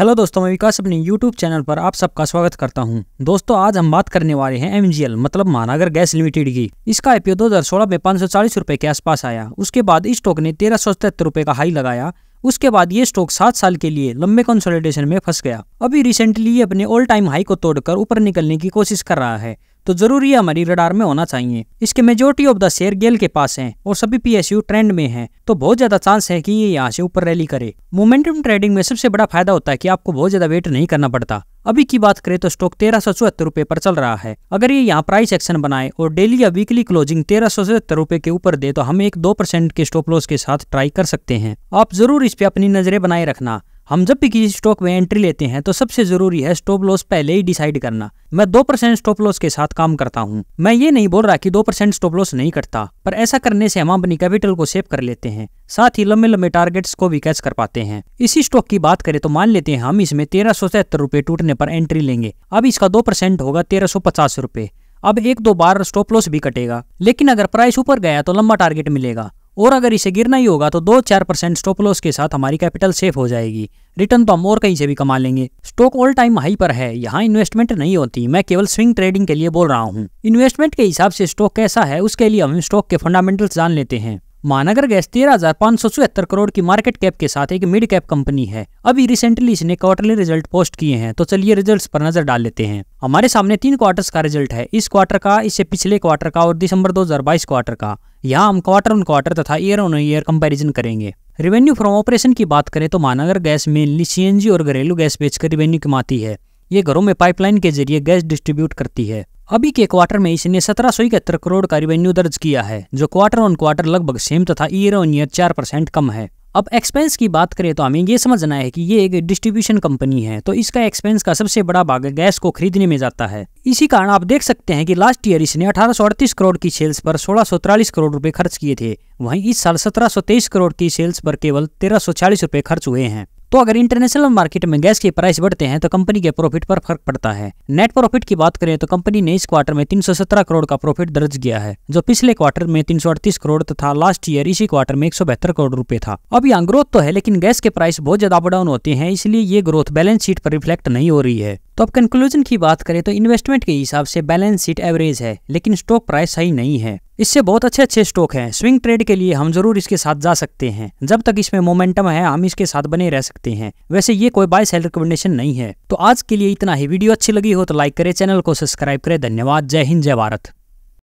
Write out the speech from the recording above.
Hello दोस्तों, मैं विकास अपने यूट्यूब चैनल पर आप सबका स्वागत करता हूं। दोस्तों, आज हम बात करने वाले हैं MGL मतलब महानगर गैस लिमिटेड की। इसका IPO 2016 में 540 रुपए के आसपास आया। उसके बाद इस स्टॉक ने 1377 रुपए का हाई लगाया। उसके बाद ये स्टॉक 7 साल के लिए लंबे कंसोलिडेशन में फंस गया। अभी रिसेंटली ये अपने ऑल टाइम हाई को तोड़कर ऊपर निकलने की कोशिश कर रहा है, तो जरूर ये हमारी रडार में होना चाहिए। इसके मेजोरिटी ऑफ द शेयर गेल के पास हैं और सभी PSU ट्रेंड में हैं, तो बहुत ज्यादा चांस है कि ये यहाँ से ऊपर रैली करे। मोमेंटम ट्रेडिंग में सबसे बड़ा फायदा होता है कि आपको बहुत ज्यादा वेट नहीं करना पड़ता। अभी की बात करें तो स्टॉक 1374 रुपए पर चल रहा है। अगर ये यहाँ प्राइस एक्शन बनाए और डेली या वीकली क्लोजिंग 1377 रुपए के ऊपर दे तो हम एक 2% के स्टॉप लॉस के साथ ट्राई कर सकते हैं। आप जरूर इस पे अपनी नजरें बनाए रखना। हम जब भी किसी स्टॉक में एंट्री लेते हैं तो सबसे जरूरी है स्टॉप लॉस पहले ही डिसाइड करना। मैं 2% स्टॉप लॉस के साथ काम करता हूं। मैं ये नहीं बोल रहा कि 2% स्टॉप लॉस नहीं करता, पर ऐसा करने से हम अपनी कैपिटल को सेव कर लेते हैं, साथ ही लंबे लंबे टारगेट्स को भी कैच कर पाते हैं। इसी स्टॉक की बात करें तो मान लेते हैं हम इसमें 1377 रुपए टूटने पर एंट्री लेंगे। अब इसका 2% होगा 1350 रुपए। अब 1-2 बार स्टॉप लॉस भी कटेगा, लेकिन अगर प्राइस ऊपर गया तो लंबा टारगेट मिलेगा, और अगर इसे गिरना ही होगा तो 2-4% स्टॉप लॉस के साथ हमारी कैपिटल सेफ हो जाएगी। रिटर्न तो हम और कहीं से भी कमा लेंगे। स्टॉक ऑल टाइम हाई पर है, यहाँ इन्वेस्टमेंट नहीं होती। मैं केवल स्विंग ट्रेडिंग के लिए बोल रहा हूँ। इन्वेस्टमेंट के हिसाब से स्टॉक कैसा है उसके लिए हम स्टॉक के फंडामेंटल्स जान लेते हैं। महानगर गैस 13,574 करोड़ की मार्केट कैप के साथ एक मिड कैप कंपनी है। अभी रिसेंटली इसने क्वार्टरली रिजल्ट पोस्ट किए हैं, तो चलिए रिजल्ट्स पर नजर डाल लेते हैं। हमारे सामने 3 क्वार्टर्स का रिजल्ट है, इस क्वार्टर का, इससे पिछले क्वार्टर का और दिसंबर 2022 क्वार्टर का। यहाँ हम क्वार्टर ऑन क्वार्टर तथा ईयर ऑन ईयर कंपैरिजन करेंगे। रेवेन्यू फ्रॉम ऑपरेशन की बात करें तो महानगर गैस मेनली CNG और घरेलू गैस बेचकर रेवेन्यू कमाती है। ये घरों में पाइपलाइन के जरिए गैस डिस्ट्रीब्यूट करती है। अभी के क्वार्टर में इसने 1771 करोड़ का रेवेन्यू दर्ज किया है, जो क्वार्टर ऑन क्वार्टर लगभग सेम तथा ईयर ऑन ईयर 4% कम है। अब एक्सपेंस की बात करें तो हमें ये समझना है कि ये एक डिस्ट्रीब्यूशन कंपनी है, तो इसका एक्सपेंस का सबसे बड़ा भाग गैस को खरीदने में जाता है। इसी कारण आप देख सकते हैं कि लास्ट ईयर इसने 1838 करोड़ की सेल्स पर 1643 करोड़ रुपए खर्च किए थे। वहीं इस साल 1723 करोड़ की सेल्स पर केवल 1340 रुपए खर्च हुए हैं। तो अगर इंटरनेशनल मार्केट में गैस के प्राइस बढ़ते हैं तो कंपनी के प्रॉफिट पर फर्क पड़ता है। नेट प्रॉफिट की बात करें तो कंपनी ने इस क्वार्टर में 317 करोड़ का प्रॉफिट दर्ज किया है, जो पिछले क्वार्टर में 338 करोड़ तथा लास्ट ईयर इसी क्वार्टर में 172 करोड़ रुपए था। अब यहाँ ग्रोथ तो है, लेकिन गैस के प्राइस बहुत ज्यादा अप डाउन होते हैं, इसलिए ये ग्रोथ बैलेंस शीट पर रिफ्लेक्ट नहीं हो रही है। तो अब कंक्लूजन की बात करें तो इन्वेस्टमेंट के हिसाब से बैलेंस शीट एवरेज है, लेकिन स्टॉक प्राइस सही नहीं है। इससे बहुत अच्छे स्टॉक हैं। स्विंग ट्रेड के लिए हम जरूर इसके साथ जा सकते हैं। जब तक इसमें मोमेंटम है हम इसके साथ बने रह सकते हैं। वैसे ये कोई बाय सेल रिकमेंडेशन नहीं है। तो आज के लिए इतना ही। वीडियो अच्छी लगी हो तो लाइक करें, चैनल को सब्सक्राइब करें। धन्यवाद। जय हिंद, जय भारत।